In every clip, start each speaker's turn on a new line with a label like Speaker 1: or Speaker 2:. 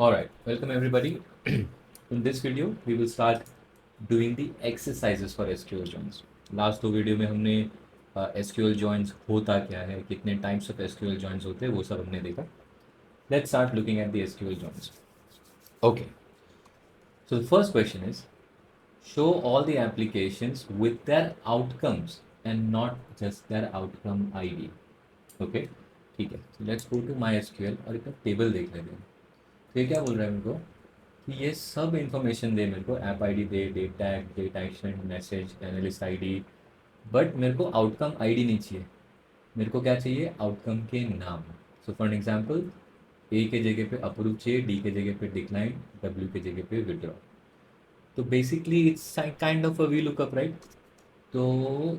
Speaker 1: Alright, welcome everybody. In this video, we will start doing the exercises for SQL joins. Last दो video में हमने SQL joins होता क्या है, कितने टाइप्स ऑफ SQL joins होते हैं, वो सब हमने देखा. Let's start looking at the SQL joins. Okay, so the first question is, show all the applications with their outcomes and not just their outcome ID. Okay, ठीक है. So let's go to MySQL और एक table देख लेते हैं. तो ये क्या बोल रहा है मेरे को कि ये सब इन्फॉर्मेशन दे, मेरे को ऐप आईडी दे, date tag, date action, message, analyst ID, but मेरे को आउटकम आईडी नहीं चाहिए. मेरे को क्या चाहिए? आउटकम के नाम. सो फॉर एग्जांपल, ए के जगह पे अप्रूव चाहिए, डी के जगह पे डिक्लाइन, डब्ल्यू के जगह पे विड्रॉ. तो basically it's kind of a V lookup, right? तो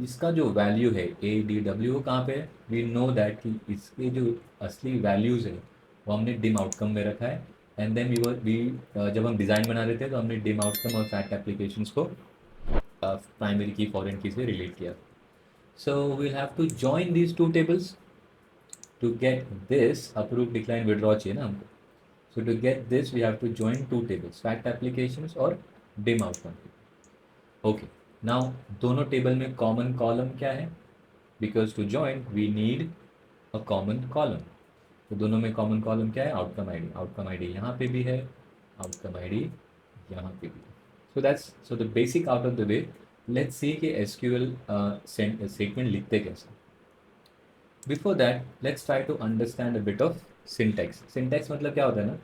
Speaker 1: इसका जो वैल्यू है ए डी डब्ल्यू कहाँ पे है? वी नो दैट कि इसके जो असली वैल्यूज़ है वो हमने डिम आउटकम में रखा है. एंड देन वी जब हम डिज़ाइन बना रहे थे तो हमने डिम आउटकम और फैक्ट एप्लीकेशंस को प्राइमरी की फॉरेन की से रिलेट किया. So we'll have to join these two tables to get this. Approve decline withdraw चाहिए ना हमको. So to get this we have to join two tables, fact applications और dim outcome. Okay, now दोनों table में common column क्या है? Because to join we need a common column. तो दोनों में कॉमन कॉलम क्या है? Outcome ID. आउटकम आईडी यहाँ पे भी है, आउटकम आईडी यहाँ पे भी है. So that's so the basic out of the way. Let's see कि एसक्यूएल स्टेटमेंट लिखते कैसे. Before that let's try to understand a bit of syntax. Syntax मतलब क्या होता है ना,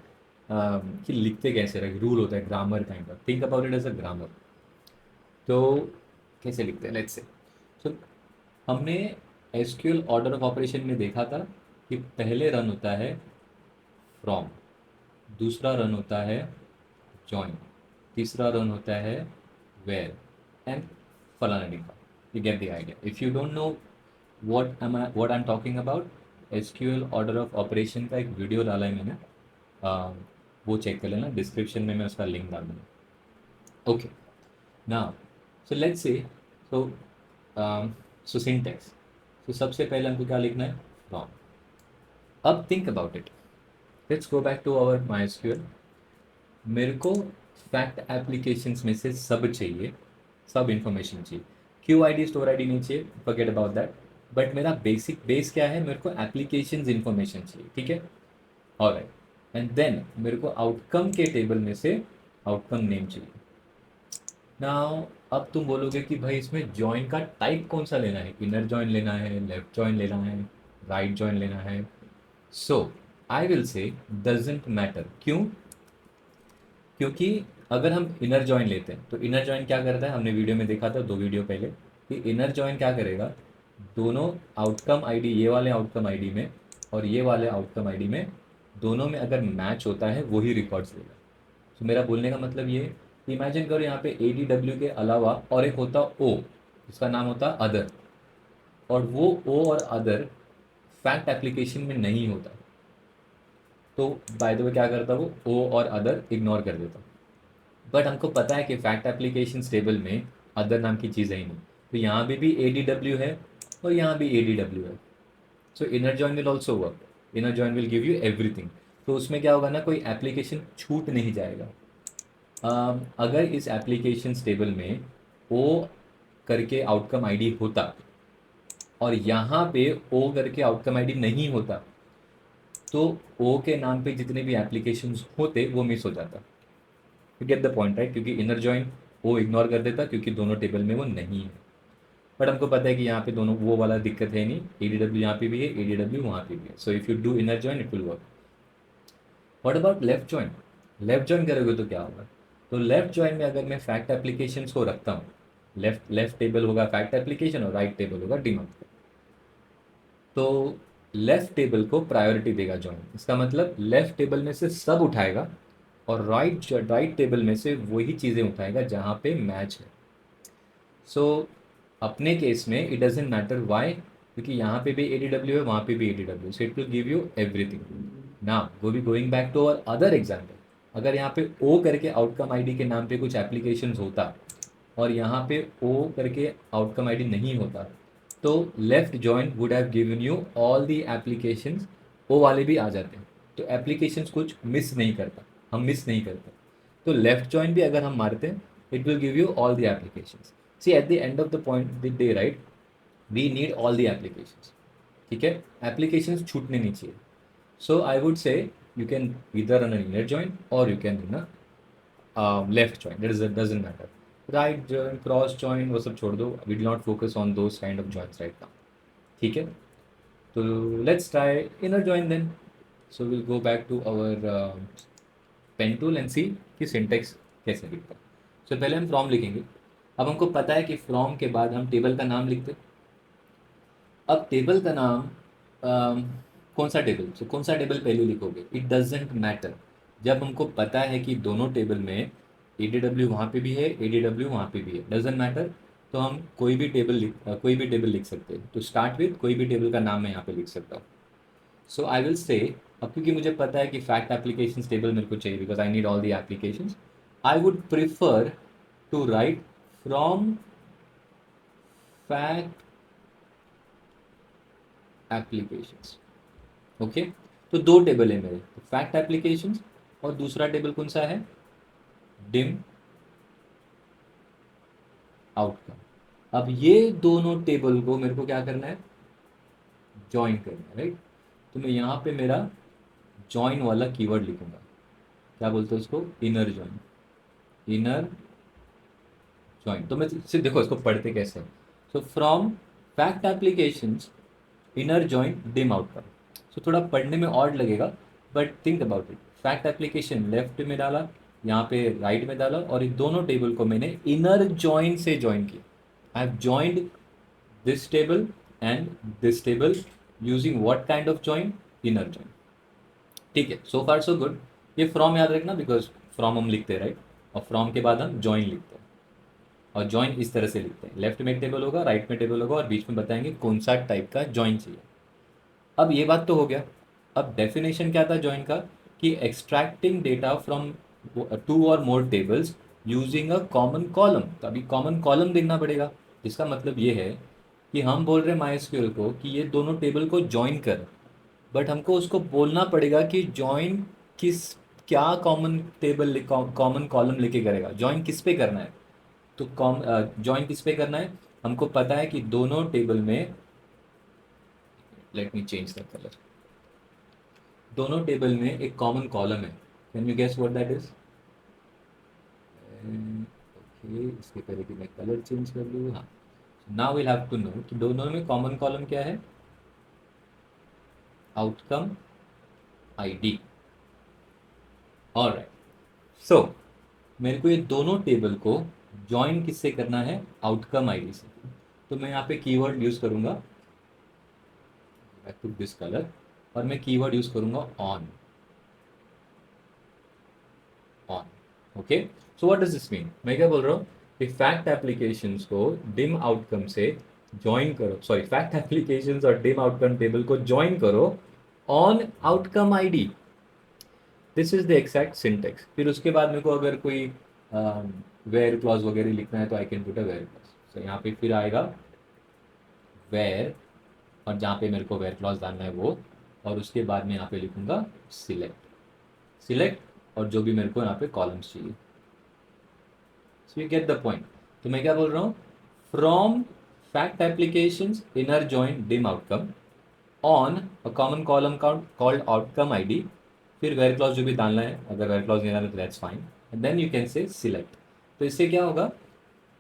Speaker 1: कि लिखते कैसे रहे. रूल होता है, grammar kind of. Think about it as a grammar. तो कैसे लिखते हैं? Let's say. सो हमने एसक्यूएल ऑर्डर ऑफ ऑपरेशन में देखा था कि पहले रन होता है फ्रॉम, दूसरा रन होता है जॉइन, तीसरा रन होता है वेयर एंड फलाना डिका. You get the idea. If you don't know what I am talking about, SQL order of operation का एक वीडियो डाला है मैंने, वो चेक कर लेना. डिस्क्रिप्शन में मैं उसका लिंक डाल दूँगा. Okay, now so let's say. So so syntax. तो सबसे पहले हमको क्या लिखना है? फ्रॉम. अब think about it. Let's go back to our my. मेरे को फैक्ट एप्लीकेशंस में से सब चाहिए, सब इंफॉर्मेशन चाहिए. Q I D store I D नहीं चाहिए, फॉरगेट अबाउट दैट. बट मेरा बेसिक बेस क्या है? मेरे को एप्लीकेशंस इंफॉर्मेशन चाहिए. ठीक है, ऑलराइट. एंड देन मेरे को आउटकम के टेबल में से आउटकम नेम चाहिए. नाउ अब तुम बोलोगे कि भाई इसमें जॉइन का टाइप कौन सा लेना है? इनर जॉइन लेना है, लेफ्ट जॉइन लेना है, राइट जॉइन लेना है? So I will say doesn't matter. क्यों? क्योंकि अगर हम इनर जॉइन लेते हैं तो इनर जॉइन क्या करता है? हमने वीडियो में देखा था, दो वीडियो पहले, कि इनर जॉइन क्या करेगा? दोनों आउटकम आईडी, ये वाले आउटकम आईडी में और ये वाले आउटकम आईडी में, दोनों में अगर मैच होता है वही रिकॉर्ड्स देगा. तो मेरा बोलने का मतलब ये, इमेजिन करो यहाँ पे ए डी डब्ल्यू के अलावा और एक होता ओ, जिसका नाम होता अदर. और वो ओ और अदर फैक्ट एप्लीकेशन में नहीं होता. तो बाय द वे क्या करता वो? ओ और अदर इग्नोर कर देता. बट हमको पता है कि फैक्ट एप्लीकेशन टेबल में अदर नाम की चीज़ है ही नहीं. तो यहाँ भी ए डी डब्ल्यू है और यहाँ भी ए डी डब्ल्यू है. सो inner join will also work. Inner join will give you everything. तो उसमें क्या होगा ना, कोई एप्लीकेशन छूट नहीं जाएगा. अगर इस एप्लीकेशन टेबल में ओ करके आउटकम आईडी होता और यहाँ पे ओ करके आउटकम आईडी नहीं होता, तो ओ के नाम पे जितने भी एप्लीकेशंस होते वो मिस हो जाता. You get the point, right? क्योंकि इनर जॉइन वो इग्नोर कर देता क्योंकि दोनों टेबल में वो नहीं है. बट हमको पता है कि यहाँ पे दोनों वो वाला दिक्कत है नहीं. ए डी डब्ल्यू यहाँ पे भी है, ए डी डब्ल्यू वहाँ पे भी है. So if you do inner join it will work. What about left join? Left join करोगे तो क्या होगा? तो लेफ्ट जॉइन में अगर मैं फैक्ट एप्लीकेशंस को रखता हूँ, लेफ्ट लेफ्ट टेबल होगा फैक्ट एप्लीकेशन और राइट टेबल होगा डिमांड. तो लेफ्ट टेबल को प्रायोरिटी देगा जॉइन. इसका मतलब लेफ्ट टेबल में से सब उठाएगा और राइट टेबल में से वही चीज़ें उठाएगा जहाँ पे मैच है. सो अपने केस में इट डजेंट मैटर वाई, क्योंकि यहाँ पे भी ए डी डब्ल्यू है, वहाँ पे भी A D W. So it will give you everything. ना वो भी going back to our other example. अगर यहाँ पे ओ करके आउटकम आईडी के नाम पे कुछ एप्लीकेशन होता और यहाँ पे ओ करके आउटकम आईडी नहीं होता, तो left join would have given you all the applications. O वाले भी आ जाते हैं. तो एप्लीकेशंस कुछ मिस नहीं करता, हम मिस नहीं करते। तो लेफ्ट जॉइन भी अगर हम मारते हैं, it will give you all the applications. See at the end of the point the day, right, we need all the applications. ठीक है, एप्लीकेशंस छूटने नहीं चाहिए। So I would say you can इधर रन इनर जॉइन और you can run left join, that is doesn't matter. Right join, cross join, वो सब छोड़ दो, we will not focus on those kind of joints right now. ठीक है, तो let's try inner join then. So will go back to our pen tool and see कि syntax कैसे लिखता है। सो पहले हम फ्रॉम लिखेंगे। अब हमको पता है कि फ्रॉम के बाद हम टेबल का नाम लिखते हैं। अब टेबल का नाम कौन सा टेबल, सो कौन सा टेबल पहले लिखोगे, इट डजेंट मैटर। जब हमको पता है कि दोनों टेबल में ए डी डब्ल्यू वहाँ पे भी है, ए डी डब्ल्यू वहाँ पे भी है, डजेंट मैटर, तो हम कोई भी टेबल लिख सकते हैं। तो स्टार्ट विथ कोई भी टेबल का नाम मैं यहाँ पे लिख सकता हूँ। सो आई विल से, अब क्योंकि मुझे पता है कि फैक्ट एप्लीकेशन टेबल मेरे को चाहिए because I need all the applications, I would prefer to write from fact applications. Okay, तो दो टेबल है मेरे, फैक्ट एप्लीकेशंस और दूसरा टेबल कौन सा है, डिम आउटकम। अब ये दोनों टेबल को मेरे को क्या करना है, ज्वाइन करना है, राइट। तो मैं यहाँ पे मेरा ज्वाइन वाला कीवर्ड लिखूंगा, क्या बोलते हैं उसको, इनर ज्वाइन, इनर ज्वाइन। तो मैं सिर्फ देखो इसको पढ़ते कैसे, सो from fact applications inner join dim outcome. So थोड़ा पढ़ने में ऑड लगेगा, but think about it. Fact application left में डाला, यहाँ पे राइट में डाला, और इन दोनों टेबल को मैंने इनर ज्वाइन से ज्वाइन किया। I have joined this table and this table using what kind of join, inner join. ठीक है, सो फार सो गुड। ये फ्रॉम याद रखना बिकॉज फ्रॉम हम लिखते हैं, राइट, और फ्रॉम के बाद हम ज्वाइन लिखते हैं। और ज्वाइन इस तरह से लिखते हैं, लेफ्ट में एक टेबल होगा, राइट में टेबल होगा, और बीच में बताएंगे कौन सा टाइप का ज्वाइन चाहिए। अब ये बात तो हो गया। अब डेफिनेशन क्या था ज्वाइन का, कि एक्सट्रैक्टिंग डेटा फ्रॉम टू और more tables using a common column. तो अभी कॉमन कॉलम देखना पड़ेगा, जिसका मतलब ये है कि हम बोल रहे हैं माइस्क्यूएल को कि ये दोनों टेबल को ज्वाइन कर, बट हमको उसको बोलना पड़ेगा कि ज्वाइन किस, क्या कॉमन टेबल कॉमन कॉलम लेके करेगा, ज्वाइन किस पे करना है। तो ज्वाइन किस पे करना है, हमको पता है कि दोनों टेबल में, let me change the colour, दोनों टेबल में एक कॉमन कॉलम है। Can you guess what that is. Okay, इसके पहले कि मैं कलर चेंज कर लूँ, हाँ, now will have to know कि दोनों में कॉमन कॉलम क्या है, आउटकम आईडी। ऑलराइट, सो मेरे को ये दोनों टेबल को ज्वाइन किससे करना है, आउटकम आईडी से। तो मैं यहाँ पे कीवर्ड यूज करूंगा, बैक टू दिस कलर, और मैं कीवर्ड यूज करूंगा on, on. Okay, so what does this mean, मैं क्या बोल रहा हूँ कि फैक्ट एप्लीकेशंस को डिम आउटकम से ज्वाइन करो, सॉरी फैक्ट एप्लीकेशंस और डिम आउटकम टेबल को ज्वाइन करो on outcome ID. This is the exact syntax. फिर उसके बाद मेरे को अगर कोई वेयर क्लॉज वगैरह लिखना है तो I can put a where clause. तो यहाँ पे फिर आएगा वेयर, और जहाँ पे मेरे को वेयर क्लॉज डालना है वो, और उसके बाद में यहाँ पे लिखूंगा सिलेक्ट, सिलेक्ट, और जो भी मेरे को यहाँ पे कॉलम्स चाहिए। So you get the point. तो मैं क्या बोल रहा हूँ, from fact applications inner join dim outcome on a common column called outcome ID, फिर वेयर क्लॉज जो भी डालना है, अगर वेयर क्लॉज नहीं डालना तो that's fine, and then you can say select. तो इससे क्या होगा,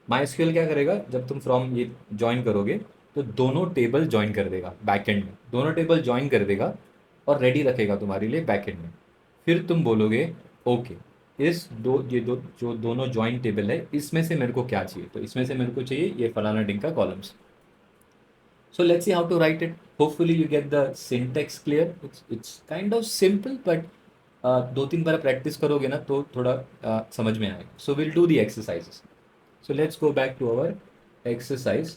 Speaker 1: माइस्क्यूएल क्या करेगा, जब तुम फ्रॉम ये ज्वाइन करोगे तो दोनों टेबल ज्वाइन कर देगा बैकएंड में, दोनों टेबल ज्वाइन कर देगा और रेडी रखेगा तुम्हारे लिए बैकएंड में। फिर तुम बोलोगे ओके, इस दो ये दो जो दोनों ज्वाइन टेबल है इसमें से मेरे को क्या चाहिए, तो इसमें से मेरे को चाहिए ये फलाना डिंग का columns. So let's see how to write it. Hopefully you get the syntax clear. It's kind of simple, but दो तीन बार प्रैक्टिस करोगे ना तो थोड़ा समझ में आएगा. So we'll do the exercises. So let's go back to our exercise.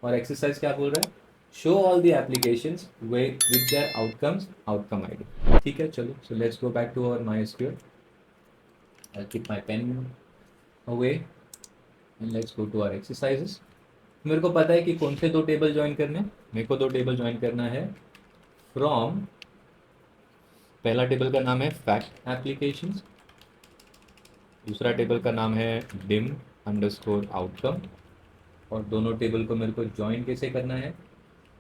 Speaker 1: और exercise क्या बोल रहा है? Show all the applications with their outcomes, outcome ID. ठीक है, चलो. So let's go back to our MySQL. I'll keep my pen away and let's go to our exercises. मेरे को पता है कि कौन से दो टेबल ज्वाइन करने हैं. मेरे को दो टेबल ज्वाइन करना है फ्रॉम पहला टेबल का नाम है फैक्ट एप्लीकेशंस, दूसरा टेबल का नाम है डिम अंडरस्कोर आउटकम, और दोनों टेबल को मेरे को ज्वाइन कैसे करना है,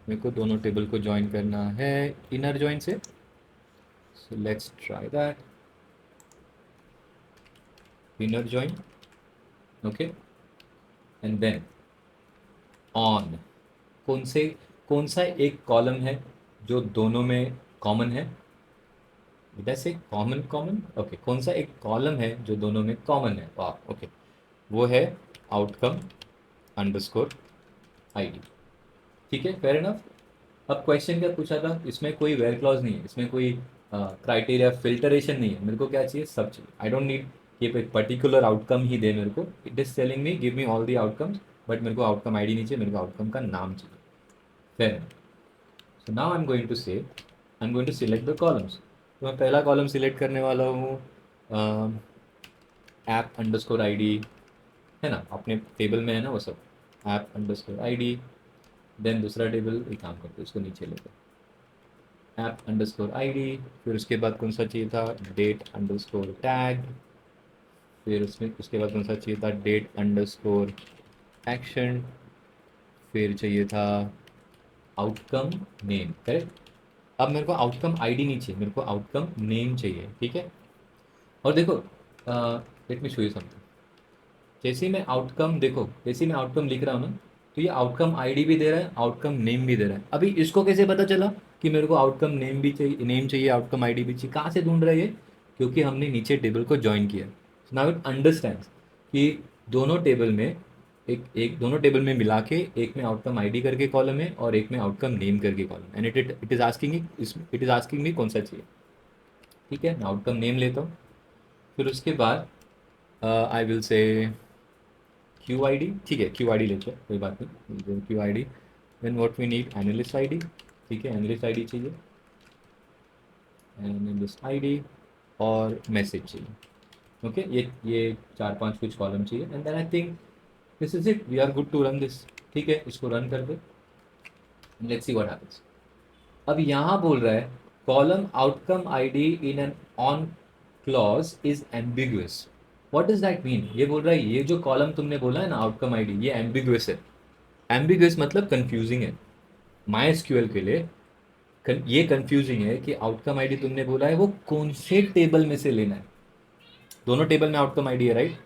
Speaker 1: मेरे को दोनों टेबल को ज्वाइन करना है इनर ज्वाइन से. So let's try that. Inner join, okay, and then on. कौन से कौन सा एक कॉलम है जो दोनों में कॉमन है, जैसे कॉमन कॉमन, ओके, कौन सा एक कॉलम है जो दोनों में कॉमन है, वाह, ओके, वो है आउटकम अंडरस्कोर आईडी. ठीक है, फेयर इनफ. अब क्वेश्चन क्या पूछा था, इसमें कोई वेयर क्लॉज नहीं है, इसमें कोई क्राइटेरिया फिल्टरेशन नहीं है, मेरे को क्या चाहिए, सब चाहिए. आई डोंट नीड कि एक पर्टिकुलर आउटकम ही दे मेरे को. It is telling me give me all the outcomes, but मेरे को आउटकम आईडी नहीं चाहिए, मेरे को आउटकम का नाम चाहिए. Fair. So now I am going to select the columns. तो मैं पहला कॉलम सिलेक्ट करने वाला हूँ ऐप अंडरस्कोर आईडी, है ना, अपने टेबल में है ना वो सब, ऐप अंडरस्कोर आईडी. देन दूसरा टेबल, एक काम करते उसको नीचे लेते, ऐप अंडरस्कोर आईडी. फिर उसके बाद कौन सा चाहिए था, डेट अंडरस्कोर टैग. फिर उसमें उसके बाद कौन सा चाहिए था, डेट अंडरस्कोर एक्शन. फिर चाहिए था आउटकम नेम, करेक्ट. अब मेरे को आउटकम आईडी नहीं चाहिए, मेरे को आउटकम नेम चाहिए, ठीक है. और देखो, let me show you something. जैसे ही मैं आउटकम, देखो जैसे ही मैं आउटकम लिख रहा हूँ ना, तो ये आउटकम आईडी भी दे रहा है, आउटकम नेम भी दे रहा है. अभी इसको कैसे पता चला कि मेरे को आउटकम नेम भी चाहिए, नेम चाहिए, आउटकम आईडी भी चाहिए, कहाँ से ढूंढ रहा है ये, क्योंकि हमने नीचे टेबल को ज्वाइन किया. नाउ इट अंडरस्टैंड्स कि दोनों टेबल में, एक एक दोनों टेबल में मिला के एक में आउटकम आईडी करके कॉलम है और एक में आउटकम नेम करके column, and it is asking me कौन सा चाहिए. ठीक है, मैं आउटकम नेम लेता हूँ. फिर उसके बाद आई विल से क्यू आई डी. ठीक है, क्यू आई डी लेते हैं, कोई बात नहीं, Q I D. Then what we need, analyst I D. ठीक है, एनालिस्ट आई डी चाहिए, एनालिस्ट आई डी, और मैसेज चाहिए. ओके, ये चार पांच कुछ कॉलम चाहिए, and then I think this is it, we are good to run this. ठीक है, इसको रन कर दे, लेट्स सी व्हाट हैपेंस. अब यहाँ बोल रहा है column outcome ID in an on clause is ambiguous. What does that mean, ये बोल रहा है ये जो कॉलम तुमने बोला है ना आउटकम आईडी, ये एम्बिगुअस है. एम्बिगुअस मतलब कंफ्यूजिंग है. माई एसक्यूएल के लिए ये कंफ्यूजिंग है कि आउटकम आईडी तुमने बोला है वो कौन से टेबल में से लेना है. दोनों टेबल में आउटकम आईडी है, राइट.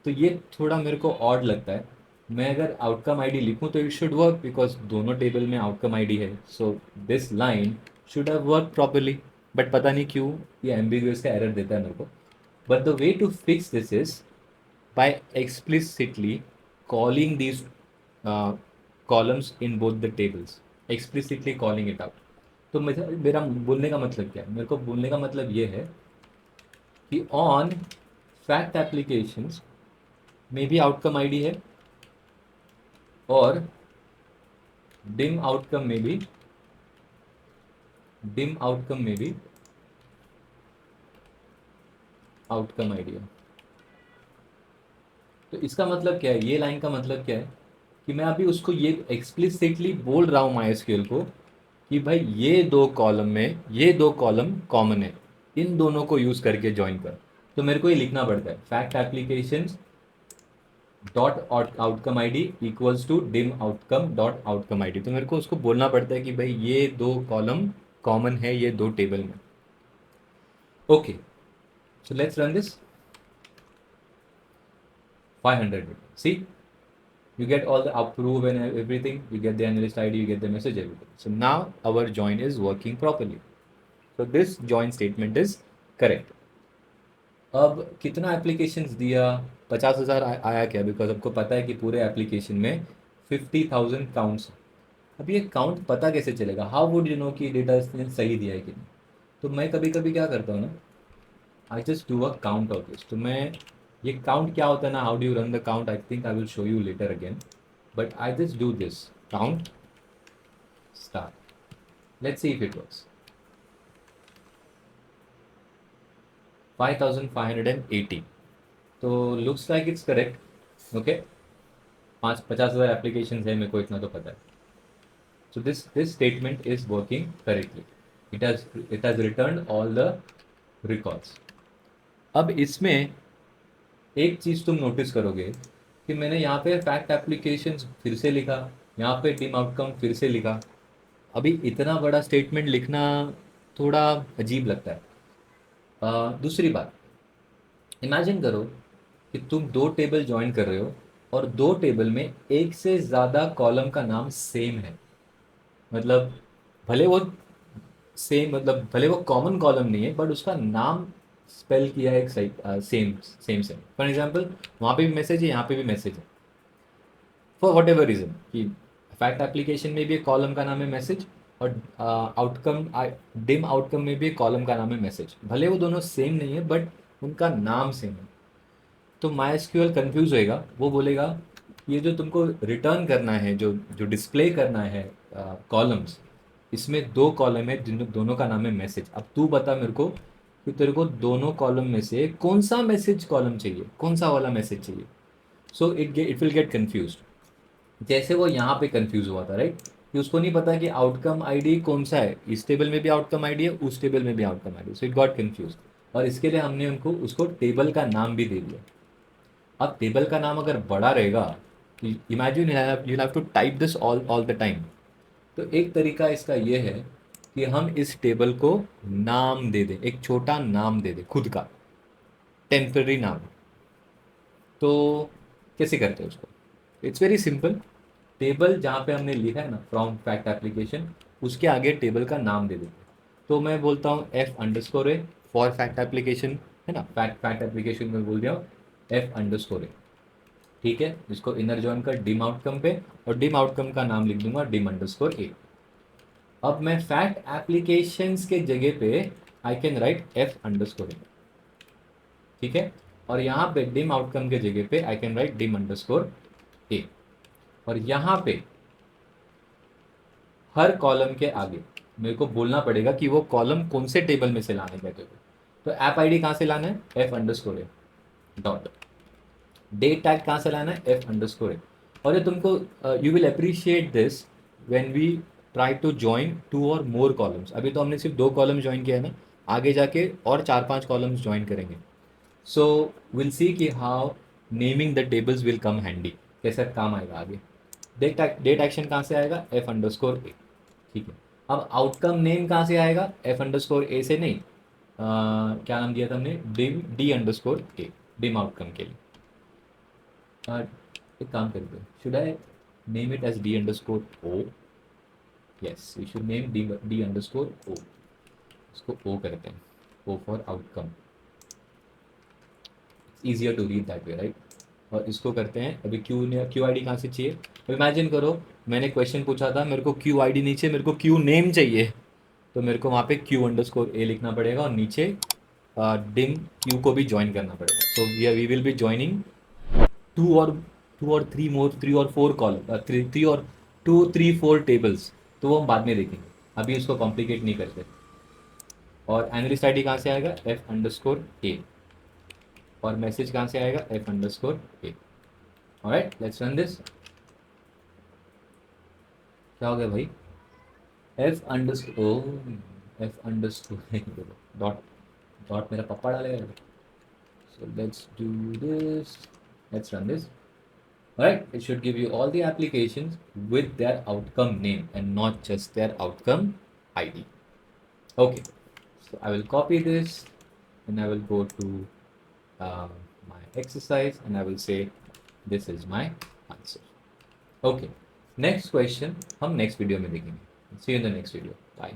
Speaker 1: तो ये थोड़ा मेरे को ऑड लगता है. मैं अगर आउटकम आईडी लिखूं तो इट शुड वर्क, बिकॉज दोनों टेबल में आउटकम आईडी है. So this line should have work properly, but पता नहीं क्यों ये एम्बिगुअस का एरर देता है मेरे को. But the way to fix this is by explicitly calling these columns in both the tables, explicitly calling it out. तो मेरा बोलने का मतलब क्या है, मेरे को बोलने का मतलब ये है कि ऑन फैक्ट एप्लीकेशंस में भी आउटकम आईडी है, और डिम आउटकम में भी आउटकम आईडी है. तो इसका मतलब क्या है, ये लाइन का मतलब क्या है, कि मैं अभी उसको ये एक्सप्लिसिटली बोल रहा हूँ माइस्क्यूएल को कि भाई ये दो कॉलम कॉमन है, इन दोनों को यूज करके ज्वाइन कर. तो मेरे को ये लिखना पड़ता है fact application dot outcome I D equals to dim outcome dot outcome I D. तो मेरे को उसको बोलना पड़ता है कि भाई ये दो कॉलम कॉमन है ये दो टेबल में. Okay, so let's run this. 500. See, you get all the approve and everything, you get the analyst id, you get the message, everything. So now our join is working properly. So this join statement is correct. अब कितना applications दिया, 50,000 आया क्या, because आपको पता है कि पूरे एप्लीकेशन में 50,000 काउंट्स. अब ये काउंट पता कैसे चलेगा, हाउ वुड यू नो कि डेटा इसने सही दिया है कि नहीं. तो मैं कभी कभी क्या करता हूँ ना, I just do a count of this. तो मैं ये काउंट क्या होता है ना, how do you run the count, I think I will show you later again, but I just do this count star. Let's see if it works. 5,580. तो looks like it's correct. Okay, 50,000 application है, मेरे को इतना तो पता है. So this statement is working correctly. it has returned all the records. अब इसमें एक चीज़ तुम नोटिस करोगे कि मैंने यहाँ पे फैक्ट एप्लीकेशन फिर से लिखा, यहाँ पे टीम आउटकम फिर से लिखा। अभी इतना बड़ा स्टेटमेंट लिखना थोड़ा अजीब लगता है। दूसरी बात, इमेजिन करो कि तुम दो टेबल ज्वाइन कर रहे हो और दो टेबल में एक से ज़्यादा कॉलम का नाम सेम है। मतलब भले वो भले वो कॉमन कॉलम नहीं है, बट उसका नाम स्पेल किया है एक सही same same same. For example, वहाँ पे भी मैसेज है, यहाँ पे भी मैसेज है, फॉर वट एवर रीज़न कि फैक्ट एप्लीकेशन में भी एक कॉलम का नाम है मैसेज, और आउटकम डिम आउटकम में भी एक कॉलम का नाम है मैसेज। भले वो दोनों सेम नहीं है, बट उनका नाम सेम है। तो माई एसक्यूएल कन्फ्यूज़ होएगा, वो बोलेगा ये जो तुमको रिटर्न करना है, जो जो डिस्प्ले करना है कॉलम्स, इसमें दो कॉलम है जिन दोनों का नाम है मैसेज। अब तू बता मेरे को कि तेरे को दोनों कॉलम में से कौन सा मैसेज कॉलम चाहिए, कौन सा वाला मैसेज चाहिए। सो इट विल गेट कन्फ्यूज। जैसे वो यहाँ पे कंफ्यूज हुआ था, राइट, कि उसको नहीं पता कि आउटकम आईडी कौन सा है, इस टेबल में भी आउटकम आईडी है, उस टेबल में भी outcome ID, so it got confuse. और इसके लिए हमने उनको उसको टेबल का नाम भी दे दिया। अब टेबल का नाम अगर बड़ा रहेगा, imagine you have to type this all the time. तो एक तरीका इसका ये है कि हम इस टेबल को नाम दे दें, एक छोटा नाम दे दें खुद का, टेम्पररी नाम। तो कैसे करते हैं उसको? It's very simple. टेबल जहाँ पे हमने लिखा है ना फ्रॉम फैक्ट एप्लीकेशन, उसके आगे टेबल का नाम दे देते हैं। तो मैं बोलता हूँ F underscore A for fact application, है ना, फैक्ट एप्लीकेशन में बोल दिया हूँ एफ अंडरस्कोर ए। ठीक है, इसको इनर जॉइन कर डिम आउटकम पे, और डिम आउटकम का नाम लिख दूंगा डिम अंडरस्कोर ए। अब मैं फैक्ट एप्लीकेशंस के जगह पे I can write F underscore ए। ठीक है, और यहाँ पे डिम आउटकम के जगह पे I can write dim underscore ए। और यहाँ पे हर कॉलम के आगे मेरे को बोलना पड़ेगा कि वो कॉलम कौन से टेबल में से लाने कहते हो। तो ऐप आईडी कहाँ से लाना है, F underscore A dot. Date tag कहाँ से लाना है, एफ अंडरस्कोर ए। और ये तुमको you will appreciate this when we try to join two और मोर कॉलम्स। अभी तो हमने सिर्फ दो कॉलम ज्वाइन किया है ना, आगे जाके और चार पांच कॉलम्स ज्वाइन करेंगे। सो विल सी कि how naming the tables will come handy, कैसे काम आएगा आगे। डेट एक्शन कहाँ से आएगा, एफ अंडरस्कोर ए। ठीक है, अब आउटकम नेम कहाँ से आएगा, एफ अंडरस्कोर ए से नहीं, क्या नाम दिया था हमने, dim D underscore A, dim outcome के लिए। एक काम करते हैं, should I name it as D underscore O? Yes, we should name D underscore O. इसको ओ करते हैं, O for outcome, easier to read that way, right. और इसको करते हैं अभी क्यू आई डी कहाँ से चाहिए। तो इमेजिन करो मैंने क्वेश्चन पूछा था, मेरे को क्यू आई डी नहीं चाहिए, मेरे को क्यू नेम चाहिए। तो मेरे को वहाँ पे क्यू अंडरस्कोर ए लिखना पड़ेगा, और नीचे डिम क्यू को भी ज्वाइन करना पड़ेगा। So we will be joining two और थ्री और फोर कॉलम, थ्री और टू थ्री फोर टेबल्स। तो वो हम बाद में देखेंगे, अभी उसको कॉम्प्लिकेट नहीं करते। और एनालिस्ट आई डी कहाँ से आएगा, एफ अंडरस्कोर ए। और मैसेज कहाँ से आएगा, F underscore A. Alright, let's run this. क्या हो गया भाई, F underscore, F underscore dot, dot मेरा पप्पा डालेगा। So let's do this, let's run this. Alright, it should give you all the applications with their outcome name and not just their outcome ID. Okay, so I will copy this and I will go to uh, my exercise and I will say this is my answer. Okay, next question हम next video में देखेंगे. See you in the next video. Bye.